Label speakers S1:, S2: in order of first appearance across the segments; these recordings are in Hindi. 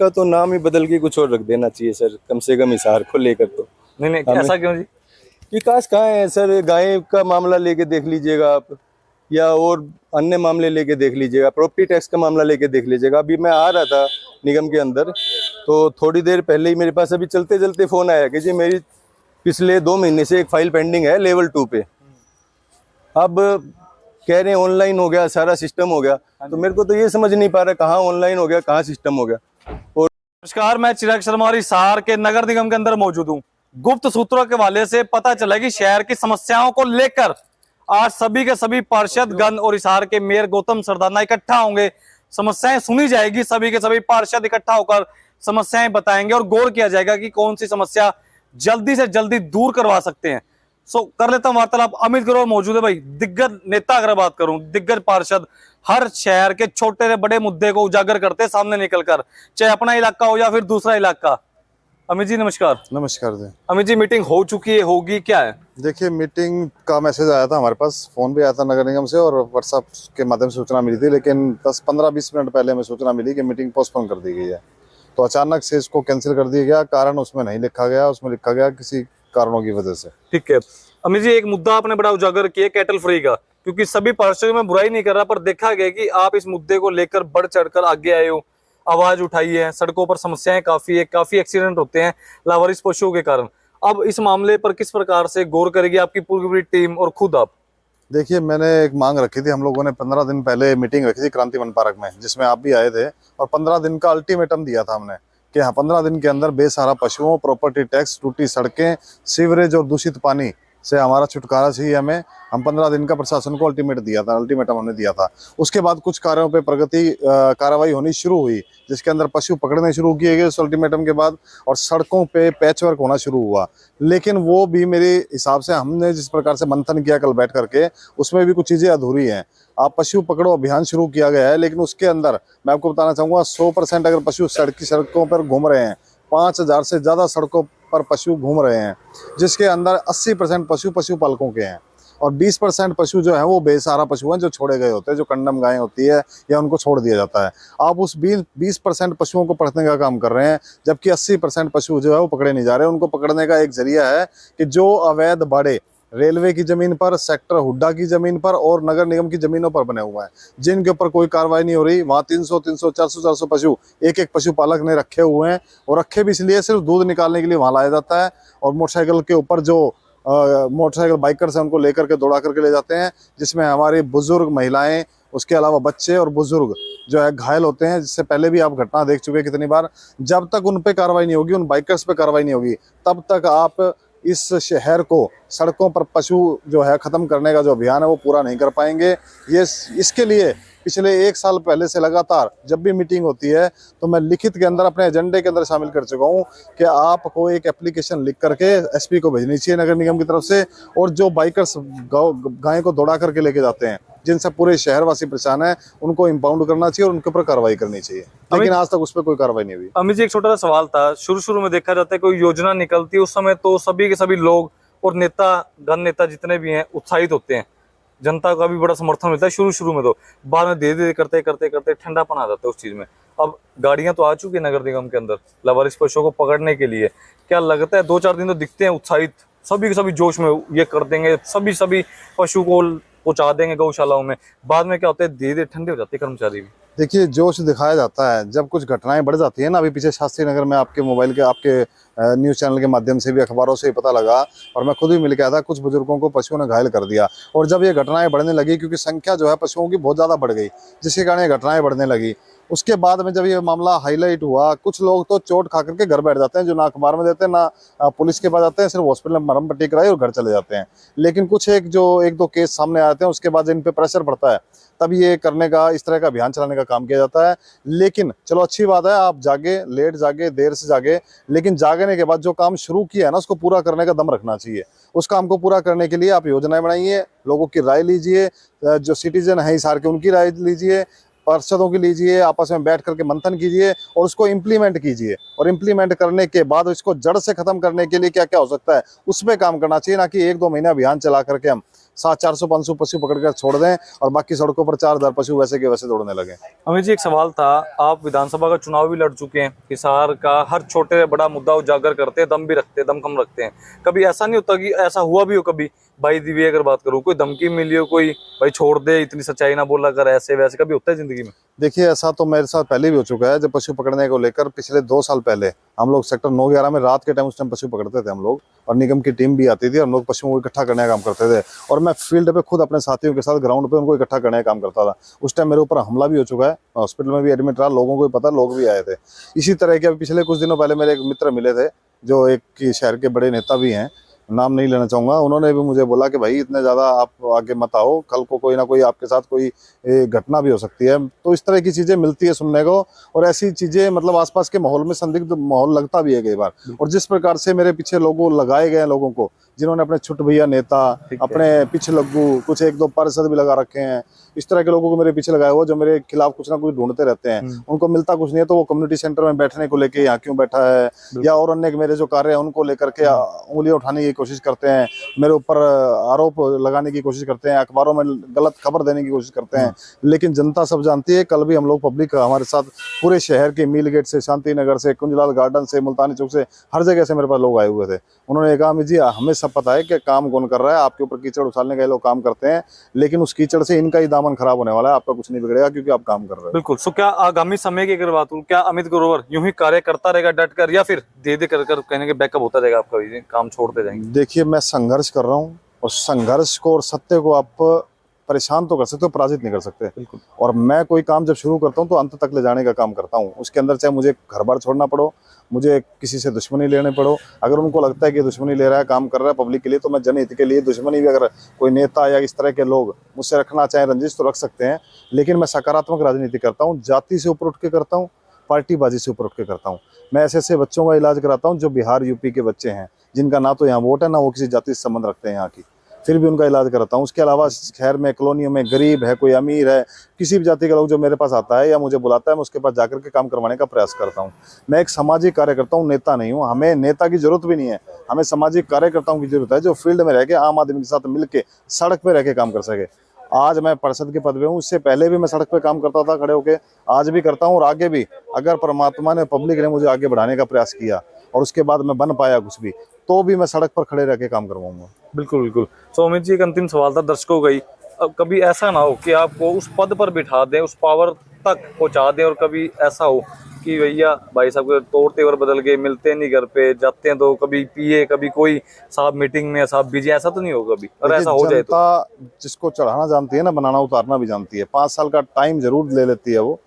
S1: का तो नाम ही बदल के कुछ और रख देना चाहिए सर, कम से कम हिसार को लेकर तो।
S2: नहीं नहीं, ऐसा क्यों जी?
S1: विकास कहाँ है सर? गाय का मामला लेके देख लीजिएगा आप, या और अन्य मामले लेके देख लीजिएगा, प्रॉपर्टी टैक्स का मामला लेके देख लीजिएगा। अभी मैं आ रहा था निगम के अंदर, तो थोड़ी देर पहले ही मेरे पास अभी चलते चलते फ़ोन आया कि जी मेरी पिछले 2 महीने से एक फाइल पेंडिंग है लेवल 2 पे। अब कह रहे हैं ऑनलाइन हो गया, सारा सिस्टम हो गया। तो मेरे को तो ये समझ नहीं पा रहा कहाँ ऑनलाइन हो गया, कहाँ सिस्टम हो गया। और
S2: नमस्कार, मैं चिराग शर्मा और हिसार के नगर निगम के अंदर मौजूद हूँ। गुप्त सूत्रों के हवाले से पता चला कि शहर की समस्याओं को लेकर आज सभी के सभी पार्षद गण और हिसार के मेयर गौतम सरदाना इकट्ठा होंगे। समस्याएं सुनी जाएगी, सभी के सभी पार्षद इकट्ठा होकर समस्याएं बताएंगे और गौर किया जाएगा कि कौन सी समस्या जल्दी से जल्दी दूर करवा सकते हैं। कर लेता हूं वार्तालाप। अमित ग्रोवर मौजूद है भाई, दिग्गज नेता। अगर बात करूं, दिग्गज पार्षद हर शहर के छोटे से बड़े मुद्दे को उजागर करते हैं सामने निकलकर, चाहे अपना इलाका हो या फिर दूसरा इलाका। अमित जी नमस्कार।
S3: नमस्कार जी।
S2: अमित जी, मीटिंग हो चुकी है, होगी, क्या है?
S3: देखिए, मीटिंग का मैसेज आया था हमारे पास, फोन भी आया था नगर निगम से और व्हाट्सएप के माध्यम से सूचना मिली थी, लेकिन 10-15-20 मिनट पहले हमें सूचना मिली कि मीटिंग पोस्टपोन कर दी गई है। तो अचानक से इसको कैंसिल कर दिया गया। कारण उसमें नहीं लिखा गया, उसमें लिखा गया किसी कारणों की वजह से।
S2: ठीक है अमित जी, एक मुद्दा आपने बड़ा उजागर किया कैटल फ्री का, क्योंकि सभी पार्षदों में बुराई नहीं कर रहा, पर देखा गया कि आप इस मुद्दे को लेकर बढ़ चढ़कर आगे आए हो, आवाज उठाई है। सड़कों पर समस्याएं काफी है, काफी एक्सीडेंट होते हैं लावारिस पशुओं के कारण। अब इस मामले पर किस प्रकार से गौर करेगी आपकी पूरी टीम और खुद आप?
S3: देखिए, मैंने एक मांग रखी थी। हम लोगों ने 15 दिन पहले मीटिंग रखी थी क्रांति वन पार्क में, जिसमें आप भी आए थे, और 15 दिन का अल्टीमेटम दिया था हमने कि हाँ, 15 दिन के अंदर बेसहारा पशुओं, प्रॉपर्टी टैक्स, टूटी सड़कें, सीवरेज और दूषित पानी से हमारा छुटकारा चाहिए हमें। हम 15 दिन का प्रशासन को अल्टीमेटम हमने दिया था। उसके बाद कुछ कार्यों पे कार्रवाई होनी शुरू हुई, जिसके अंदर पशु पकड़ने शुरू किए गए उस अल्टीमेटम के बाद, और सड़कों पे पैचवर्क होना शुरू हुआ। लेकिन वो भी मेरे हिसाब से हमने जिस प्रकार से मंथन किया कल बैठ करके, उसमें भी कुछ चीज़ें अधूरी हैं। आप पशु पकड़ो अभियान शुरू किया गया है, लेकिन उसके अंदर मैं आपको बताना चाहूँगा 100% अगर पशु सड़कों पर घूम रहे हैं, 5000 से ज़्यादा सड़कों पर पशु घूम रहे हैं, जिसके अंदर 80% पशु पशुपालकों के हैं, और 20% पशु जो है वो बेसहारा पशु हैं, जो छोड़े गए होते हैं, जो कंडम गायें होती है या उनको छोड़ दिया जाता है। आप उस 20% पशुओं को पकड़ने का काम कर रहे हैं, जबकि 80% पशु जो है वो पकड़े नहीं जा रहे। उनको पकड़ने का एक जरिया है कि जो अवैध बाड़े रेलवे की जमीन पर, सेक्टर हुड्डा की जमीन पर और नगर निगम की जमीनों पर बने हुए हैं, जिनके ऊपर कोई कार्रवाई नहीं हो रही, वहाँ 300, 400 पशु एक पालक ने रखे हुए हैं। और रखे भी इसलिए सिर्फ दूध निकालने के लिए वहाँ लाया जाता है, और मोटरसाइकिल के ऊपर जो मोटरसाइकिल बाइकर्स हैं उनको लेकर के दौड़ा करके ले जाते हैं, जिसमें हमारी बुजुर्ग महिलाएं, उसके अलावा बच्चे और बुजुर्ग जो है घायल होते हैं। जिससे पहले भी आप घटना देख चुके हैं कितनी बार। जब तक उन पे कार्रवाई नहीं होगी, उन बाइकर्स पे कार्रवाई नहीं होगी, तब तक आप इस शहर को सड़कों पर पशु जो है खत्म करने का जो अभियान है वो पूरा नहीं कर पाएंगे। ये इसके लिए पिछले 1 साल पहले से लगातार जब भी मीटिंग होती है तो मैं लिखित के अंदर अपने एजेंडे के अंदर शामिल कर चुका हूँ कि आपको एक एप्लीकेशन लिख करके एसपी को भेजनी चाहिए नगर निगम की तरफ से, और जो बाइकर्स गाय को दौड़ा करके लेके जाते हैं, जिनसे पूरे शहरवासी परेशान है, उनको इम्पाउंड करना चाहिए और उनके ऊपर कार्रवाई करनी चाहिए। लेकिन आज तक उस पर कोई कार्रवाई नहीं हुई।
S2: अमित जी, एक छोटा सा सवाल था। शुरू में देखा जाता है कोई योजना निकलती है, उस समय तो सभी के सभी लोग और नेता जितने भी हैं उत्साहित होते हैं, जनता का भी बड़ा समर्थन मिलता है शुरू में। तो बाद में धीरे धीरे करते ठंडापन आ जाता है उस चीज में। अब गाड़ियां तो आ चुकी है नगर निगम के अंदर लावारिस पशुओं को पकड़ने के लिए। क्या लगता है 2-4 दिन तो दिखते हैं उत्साहित, सभी के सभी जोश में ये कर देंगे, सभी पशु को पहुंचा देंगे गौशालाओं में। बाद में क्या होता है, धीरे धीरे ठंडे हो जाते हैं कर्मचारी भी।
S3: देखिए, जोश दिखाया जाता है जब कुछ घटनाएं बढ़ जाती है ना। अभी पीछे शास्त्री नगर में आपके मोबाइल के, आपके न्यूज़ चैनल के माध्यम से भी, अखबारों से भी पता लगा, और मैं खुद भी मिल के आया था, कुछ बुजुर्गों को पशुओं ने घायल कर दिया। और जब ये घटनाएं बढ़ने लगी, क्योंकि संख्या जो है पशुओं की बहुत ज़्यादा बढ़ गई, जिसके कारण ये घटनाएं बढ़ने लगी, उसके बाद में जब ये मामला हाईलाइट हुआ, कुछ लोग तो चोट खा करके घर बैठ जाते हैं, जो ना अखबार में देते हैं ना पुलिस के पास जाते हैं, सिर्फ हॉस्पिटल में मरहम पट्टी कराई और घर चले जाते हैं। लेकिन कुछ एक दो केस सामने आते हैं, उसके बाद इन पे प्रेशर पड़ता है, तब ये करने का, इस तरह का अभियान चलाने का काम किया जाता है। लेकिन चलो अच्छी बात है, आप जागे, लेट जागे, देर से जागे, लेकिन जागने के बाद जो काम शुरू किया है ना, उसको पूरा करने का दम रखना चाहिए। उस काम को पूरा करने के लिए आप योजनाएं बनाइए, लोगों की राय लीजिए, जो सिटीजन है हिसार के उनकी राय लीजिए, पार्षदों की लीजिए, आपस में बैठ करके मंथन कीजिए और उसको इम्प्लीमेंट कीजिए। और इम्प्लीमेंट करने के बाद इसको जड़ से खत्म करने के लिए क्या क्या हो सकता है उस पर काम करना चाहिए, ना कि 1-2 महीने अभियान चला करके हम 400-500 पशु पकड़ कर छोड़ दें और बाकी सड़कों पर 4000 पशु वैसे के वैसे दौड़ने लगे।
S2: अमित जी, एक सवाल था, आप विधानसभा का चुनाव भी लड़ चुके हैं, हिसार का हर छोटे बड़ा मुद्दा उजागर करते हैं, दम भी रखते हैं, दम कम रखते हैं। कभी ऐसा नहीं होता कि ऐसा हुआ भी हो कभी, भाई दिव्य अगर बात करूँ, कोई धमकी मिली हो, कोई भाई छोड़ दे, इतनी सच्चाई ना बोला कर, ऐसे वैसे कभी होता है जिंदगी में?
S3: देखिए, ऐसा तो मेरे साथ पहले भी हो चुका है। जब पशु पकड़ने को लेकर पिछले 2 साल पहले हम लोग सेक्टर 9-11 में रात के टाइम उस टाइम पशु पकड़ते थे हम लोग, और निगम की टीम भी आती थी, हम लोग पशुओं को इकट्ठा करने का काम करते थे। और मैं फील्ड पे खुद अपने साथियों के साथ ग्राउंड पे उनको इकट्ठा करने का काम करता था। उस टाइम मेरे ऊपर हमला भी हो चुका है, हॉस्पिटल में भी एडमिट रहा, लोगों को भी पता, लोग भी आए थे। इसी तरह के अभी पिछले कुछ दिनों पहले मेरे एक मित्र मिले थे जो एक शहर के बड़े नेता भी हैं, नाम नहीं लेना चाहूँगा। उन्होंने भी मुझे बोला कि भाई इतने ज़्यादा आप आगे मत आओ, कल को कोई ना कोई आपके साथ कोई घटना भी हो सकती है। तो इस तरह की चीज़ें मिलती है सुनने को, और ऐसी चीज़ें मतलब आसपास के माहौल में संदिग्ध माहौल लगता भी है कई बार। और जिस प्रकार से मेरे पीछे लोगों लगाए गए लोगों को, जिन्होंने अपने छुट भैया नेता, अपने पीछे लग्गू, कुछ 1-2 पार्षद भी लगा रखे हैं, इस तरह के लोगों को मेरे पीछे लगाया हुआ, जो मेरे खिलाफ कुछ ना कुछ ढूंढते रहते हैं। उनको मिलता कुछ नहीं है तो वो कम्युनिटी सेंटर में बैठने को लेके यहाँ क्यों बैठा है, या और अन्य मेरे जो कार्य है उनको लेकर के उंगलियां उठाने की कोशिश करते हैं, मेरे ऊपर आरोप लगाने की कोशिश करते हैं, अखबारों में गलत खबर देने की कोशिश करते हैं। लेकिन जनता सब जानती है। कल भी हम लोग पब्लिक हमारे साथ पूरे शहर के मील गेट से, शांति नगर से, कुंजलाल गार्डन से, मुल्तानी चौक से, हर जगह से मेरे पास लोग आए हुए थे। उन्होंने कहा अमित जी हमें सब पता है कि काम कौन कर रहा है, आपके ऊपर कीचड़ उछालने का ये लोग काम करते हैं, लेकिन उस कीचड़ से इनका ही दामन खराब होने वाला है, आपका कुछ नहीं बिगड़ेगा क्योंकि आप काम कर रहे हो।
S2: बिल्कुल। सो क्या आगामी समय की अगर बात करूं, क्या अमित ग्रोवर यूं ही कार्य करता रहेगा डट कर, या फिर धीरे धीरे कर कहने के बैकअप होता रहेगा, आपका भी काम छोड़ते जाएंगे?
S3: देखिए, मैं संघर्ष कर रहा हूँ, और संघर्ष को और सत्य को आप परेशान तो कर सकते हो, पराजित नहीं कर सकते।
S2: बिल्कुल।
S3: और मैं कोई काम जब शुरू करता हूँ तो अंत तक ले जाने का काम करता हूँ। उसके अंदर चाहे मुझे घर बार छोड़ना पड़ो, मुझे किसी से दुश्मनी लेने पड़ो, अगर उनको लगता है कि दुश्मनी ले रहा है, काम कर रहा है पब्लिक के लिए, तो मैं जनहित के लिए दुश्मनी भी अगर कोई नेता या इस तरह के लोग मुझसे रखना चाहें रंजिश तो रख सकते हैं। लेकिन मैं सकारात्मक राजनीति करता हूँ, जाति से ऊपर उठ के करता हूँ, पार्टीबाजी से ऊपर उठ के करता हूँ। मैं ऐसे ऐसे बच्चों का इलाज कराता हूँ जो बिहार यूपी के बच्चे हैं, जिनका ना तो यहाँ वोट है, ना वो किसी जाति से संबंध रखते हैं यहाँ की, फिर भी उनका इलाज कराता हूँ। उसके अलावा शहर में कॉलोनियों में गरीब है, कोई अमीर है, किसी भी जाति का लोग जो मेरे पास आता है या मुझे बुलाता है, मैं उसके पास जाकर के काम करवाने का प्रयास करता हूँ। मैं एक सामाजिक कार्यकर्ता हूँ, नेता नहीं हूँ। हमें नेता की जरूरत भी नहीं है, हमें सामाजिक कार्यकर्ताओं की जरूरत है जो फील्ड में रह के आम आदमी के साथ मिलकर सड़क पर रह के काम कर सके। आज मैं पार्षद के पद पे हूँ, इससे पहले भी मैं सड़क पे काम करता था खड़े होके, आज भी करता हूँ और आगे भी। अगर परमात्मा ने, पब्लिक ने मुझे आगे बढ़ाने का प्रयास किया और उसके बाद मैं बन पाया कुछ भी, तो भी मैं सड़क पर खड़े रह के काम करवाऊंगा।
S2: बिल्कुल बिल्कुल। तो अमित जी, एक अंतिम सवाल था दर्शकों का ही, अब कभी ऐसा ना हो कि आपको उस पद पर बिठा दें, उस पावर तक पहुंचा दें, और कभी ऐसा हो कि भैया भाई साहब के तौर तेवर बदल गए, मिलते नहीं घर पे, जाते हैं तो कभी पिए, कभी कोई साहब मीटिंग में, साहब बिजी, ऐसा तो नहीं होगा कभी? और ऐसा हो जाए तो?
S3: जनता जिसको चढ़ाना जानती है ना, बनाना उतारना भी जानती है। 5 साल का टाइम जरूर ले लेती है वो,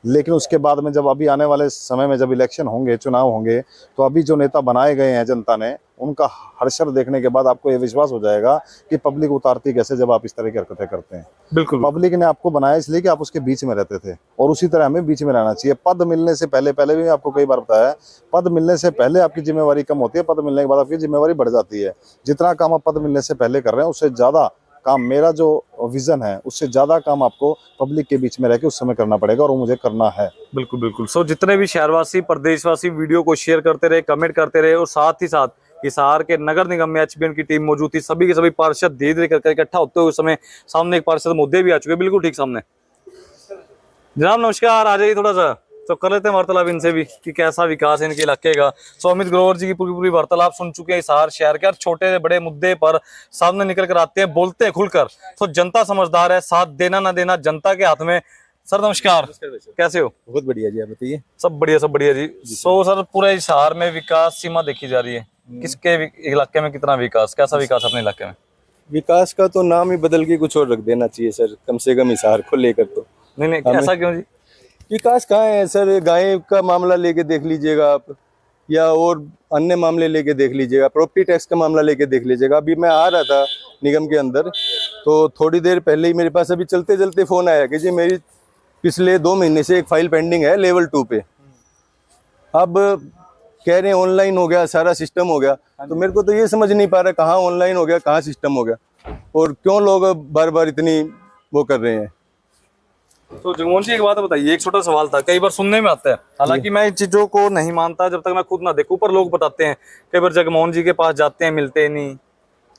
S3: लेकिन उसके बाद में जब अभी आने वाले समय में जब इलेक्शन होंगे, चुनाव होंगे, तो अभी जो नेता बनाए गए हैं जनता ने, उनका हर्षर देखने के बाद आपको ये विश्वास हो जाएगा कि पब्लिक उतारती कैसे जब आप इस तरह की हरकतें करते हैं।
S2: बिल्कुल।
S3: पब्लिक ने आपको बनाया इसलिए कि आप उसके बीच में रहते थे, और उसी तरह हमें बीच में रहना चाहिए। पद मिलने से पहले भी आपको कई बार बताया है, पद मिलने से पहले आपकी जिम्मेवारी कम होती है, पद मिलने के बाद आपकी जिम्मेवारी बढ़ जाती है। जितना काम आप पद मिलने से पहले कर रहे हैं, उससे ज्यादा काम, मेरा जो विजन है उससे ज्यादा काम आपको पब्लिक के बीच में रह के उस समय करना पड़ेगा, और वो मुझे करना है।
S2: बिल्कुल बिल्कुल। सो जितने भी शहरवासी, प्रदेशवासी वीडियो को शेयर करते रहे, कमेंट करते रहे, और साथ ही साथ हिसार के नगर निगम में एचबीएन की टीम मौजूद थी, सभी के सभी पार्षद धीरे धीरे करके इकट्ठा होते हुए समय सामने एक पार्षद मुद्दे भी आ चुके, बिल्कुल ठीक सामने। जनाब नमस्कार, आ जाइए थोड़ा सा तो कर लेते हैं वार्तालाप इनसे भी कि कैसा विकास है इनके इलाके का। सो अमित ग्रोवर जी की पूरी वार्तालाप सुन चुके हैं। हिसार शहर के हर छोटे बड़े मुद्दे पर सामने निकल कर आते हैं, बोलते हैं खुलकर। तो जनता समझदार है, साथ देना ना देना जनता के हाथ में। सर नमस्कार, कैसे हो?
S1: बहुत बढ़िया जी, आप बताइए।
S2: सब बढ़िया जी। सो सर, पूरे हिसार में विकास सीमा देखी जा रही है, किसके इलाके में कितना विकास, कैसा विकास अपने इलाके में?
S1: विकास का तो नाम ही बदल के कुछ और रख देना चाहिए सर, कम से कम हिसार को लेकर तो।
S2: नहीं, ऐसा क्यों जी?
S1: विकास कहाँ है सर? गाय का मामला लेके देख लीजिएगा आप, या और अन्य मामले लेके देख लीजिएगा, प्रॉपर्टी टैक्स का मामला लेके देख लीजिएगा। अभी मैं आ रहा था निगम के अंदर, तो थोड़ी देर पहले ही मेरे पास अभी चलते चलते फ़ोन आया कि जी मेरी पिछले 2 महीने से एक फाइल पेंडिंग है लेवल 2 पे। अब कह रहे हैं ऑनलाइन हो गया, सारा सिस्टम हो गया। तो मेरे को तो ये समझ नहीं पा रहा कहाँ ऑनलाइन हो गया, कहाँ सिस्टम हो गया, और क्यों लोग बार बार इतनी वो कर रहे हैं।
S2: तो जगमोहन जी एक बात बताइए, एक छोटा सवाल था, कई बार सुनने में आता है, हालांकि मैं इन चीजों को नहीं मानता जब तक मैं खुद ना देखूं, पर लोग बताते हैं कई बार जगमोहन जी के पास जाते हैं मिलते नहीं,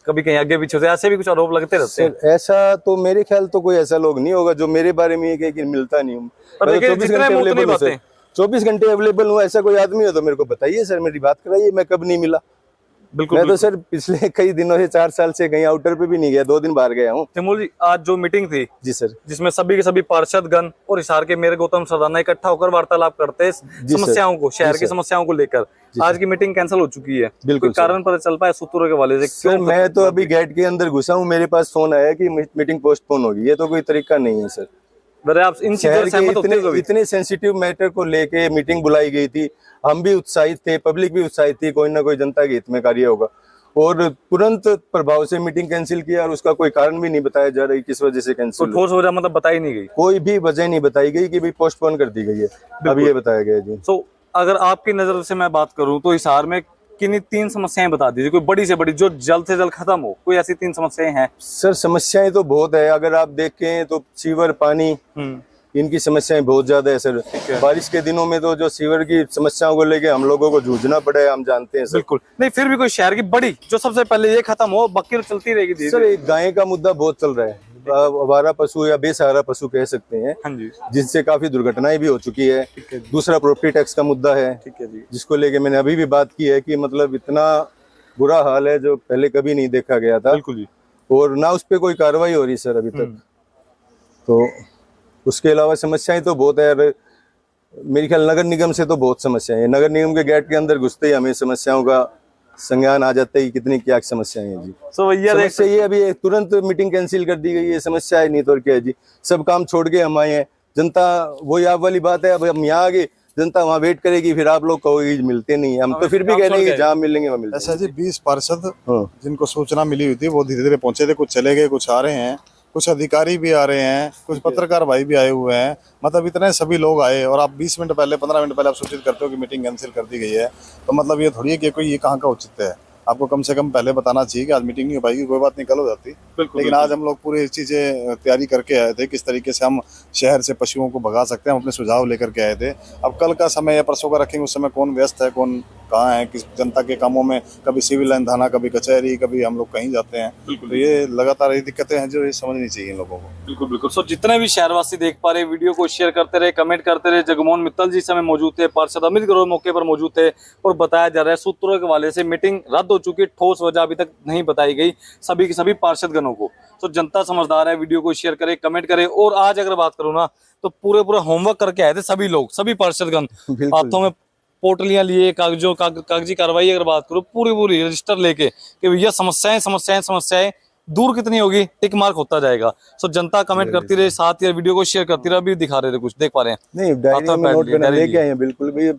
S2: कभी कहीं आगे पीछे होते हैं, ऐसे भी कुछ आरोप लगते रहते हैं।
S1: सर ऐसा तो मेरे ख्याल तो कोई ऐसा लोग नहीं होगा जो मेरे बारे में ये कहे कि मिलता नहीं हूँ।
S2: पर
S1: मैं तो
S2: देखिए,
S1: 24
S2: जितने
S1: घंटे
S2: मुंह उतनी
S1: अवेलेबल हूँ सर,
S2: बातें।
S1: 24 घंटे अवेलेबल हूँ। ऐसा कोई आदमी हो तो मेरे को बताइए सर, मेरी बात कराइए, मैं कब नहीं मिला।
S2: बिल्कुल
S1: मैं तो
S2: बिल्कुल।
S1: सर पिछले कई दिनों से 4 साल से कहीं आउटर पे भी नहीं गया, 2 दिन बाहर गया हूँ।
S2: जगमोहन जी, आज जो मीटिंग थी
S1: जी सर।
S2: जिसमें सभी के सभी पार्षद गण और हिसार के मेयर गौतम सरदाना इकट्ठा होकर वार्तालाप करते हैं
S1: जी सर।
S2: समस्याओं को, शहर
S1: जी
S2: की
S1: सर।
S2: समस्याओं को लेकर, आज की मीटिंग कैंसिल हो चुकी है।
S1: बिल्कुल
S2: कोई कारण पता चल पाया सूत्रों के हवाले से?
S1: सर मैं तो अभी गेट के अंदर घुसा हूँ, मेरे पास फोन आया कि मीटिंग पोस्टपोन होगी। ये तो कोई तरीका नहीं है सर।
S2: अरे आप इन चीजों
S1: शहर
S2: से
S1: के
S2: सहमत होते हो कभी?
S1: इतने सेंसिटिव मैटर को लेके मीटिंग बुलाई गई थी, हम भी उत्साहित थे, पब्लिक भी उत्साहित थी, कोई ना कोई जनता के हित में कार्य होगा, और तुरंत प्रभाव से मीटिंग कैंसिल किया, और उसका कोई कारण भी नहीं बताया जा रहा है किस वजह से
S2: तो
S1: कैंसिल।
S2: ठोस वजह मतलब बताई नहीं गई,
S1: कोई भी वजह नहीं बताई गई कि भाई पोस्टपोन कर दी गई है, अभी ये बताया गया जी।
S2: तो अगर आपकी नजर से मैं बात करूं तो हिसार में किन्हीं 3 समस्याएं बता दीजिए, कोई बड़ी से बड़ी जो जल्द से जल्द खत्म हो, कोई ऐसी 3 समस्याएं हैं?
S1: सर समस्याएं तो बहुत है, अगर आप देखें तो सीवर, पानी, इनकी समस्याएं बहुत ज्यादा है सर। बारिश के दिनों में तो जो सीवर की समस्याओं को लेके हम लोगों को जूझना पड़ा है, हम जानते हैं सर।
S2: बिल्कुल नहीं, फिर भी कोई शहर की बड़ी जो सबसे पहले ये खत्म हो, बाकी तो चलती रहेगी धीरे
S1: सर
S2: धीरे।
S1: एक गाय का मुद्दा बहुत चल रहा है, आवारा पशु या बेसहारा पशु कह सकते हैं,
S2: हाँ जी,
S1: जिनसे काफी दुर्घटनाएं भी हो चुकी है। दूसरा प्रॉपर्टी टैक्स का मुद्दा है,
S2: ठीक है जी।
S1: जिसको लेके मैंने अभी भी बात की है कि मतलब इतना बुरा हाल है जो पहले कभी नहीं देखा गया था,
S2: बिल्कुल जी।
S1: और ना उस पर कोई कार्रवाई हो रही सर अभी तक। तो उसके अलावा समस्याएं तो बहुत है, और मेरे ख्याल नगर निगम से तो बहुत समस्याएं हैं। नगर निगम के गेट के अंदर घुसते ही हमें समस्याओं का संज्ञान आ जाता है कि कितनी क्या समस्याएं हैं जी।
S2: सो भैया देख
S1: समस्या ये अभी तुरंत मीटिंग कैंसिल कर दी गई है, समस्या है, नहीं तो और क्या है जी। सब काम छोड़ के हम आए हैं, जनता वही आप वाली बात है, अब हम यहाँ आगे, जनता वहाँ वेट करेगी, फिर आप लोग कहोगे कि मिलते नहीं, हम तो फिर भी कह रहे हैं कि जहाँ मिलेंगे वहाँ मिलते
S3: ऐसा जी 20 पार्षद
S1: हाँ।
S3: जिनको सूचना मिली हुई थी वो धीरे धीरे पहुंचे थे, कुछ चले गए, कुछ आ रहे हैं, कुछ अधिकारी भी आ रहे हैं, कुछ पत्रकार भाई भी आए हुए हैं। मतलब इतने सभी लोग आए, और आप 20 मिनट पहले, 15 मिनट पहले आप सूचित करते हो कि मीटिंग कैंसिल कर दी गई है, तो मतलब ये थोड़ी है कि कोई ये कहाँ का औचित्य है। आपको कम से कम पहले बताना चाहिए कि आज मीटिंग नहीं हो पाएगी, कोई बात नहीं, कल हो जाती। लेकिन आज हम लोग पूरी चीजें तैयारी करके आए थे, किस तरीके से हम शहर से पशुओं को भगा सकते हैं, हम अपने सुझाव लेकर के आए थे। अब कल का समय या परसों का रखेंगे, उस समय कौन व्यस्त है, कौन कहाँ है, किस जनता के कामों में, कभी सिविल लाइन थाना, कभी कचहरी, कभी हम लोग कहीं जाते हैं। तो ये लगातार ये दिक्कतें हैं जो ये समझनी चाहिए इन लोगों को।
S2: बिल्कुल बिल्कुल। सो जितने भी शहरवासी देख पा रहे, वीडियो को शेयर करते रहे, कमेंट करते रहे। जगमोहन मित्तल जी समय मौजूद थे, पार्षद अमित गरोह मौके पर मौजूद थे, और बताया जा रहा है सूत्रों के हवाले से मीटिंग रद्द हो चुकी है, ठोस वजह अभी तक नहीं बताई गई सभी के सभी पार्षद गणों को। तो जनता समझदार है, वीडियो को शेयर करे, कमेंट करे। और आज अगर बात करूँ ना, तो पूरे होमवर्क करके आए थे सभी लोग, सभी पार्षदगण, हाथों में पोर्टलियां लिए, कागजी कार्रवाई अगर बात करूं, पूरी रजिस्टर लेके कि भैया समस्याएं दूर कितनी होगी, टिक मार्क होता जाएगा। सो जनता कमेंट करती रहे, साथ ही वीडियो को शेयर करती रहे। अभी दिखा रहे थे कुछ, देख पा रहे हैं
S1: नहीं, डायरी में नोट करना लेके आए हैं, बिल्कुल भी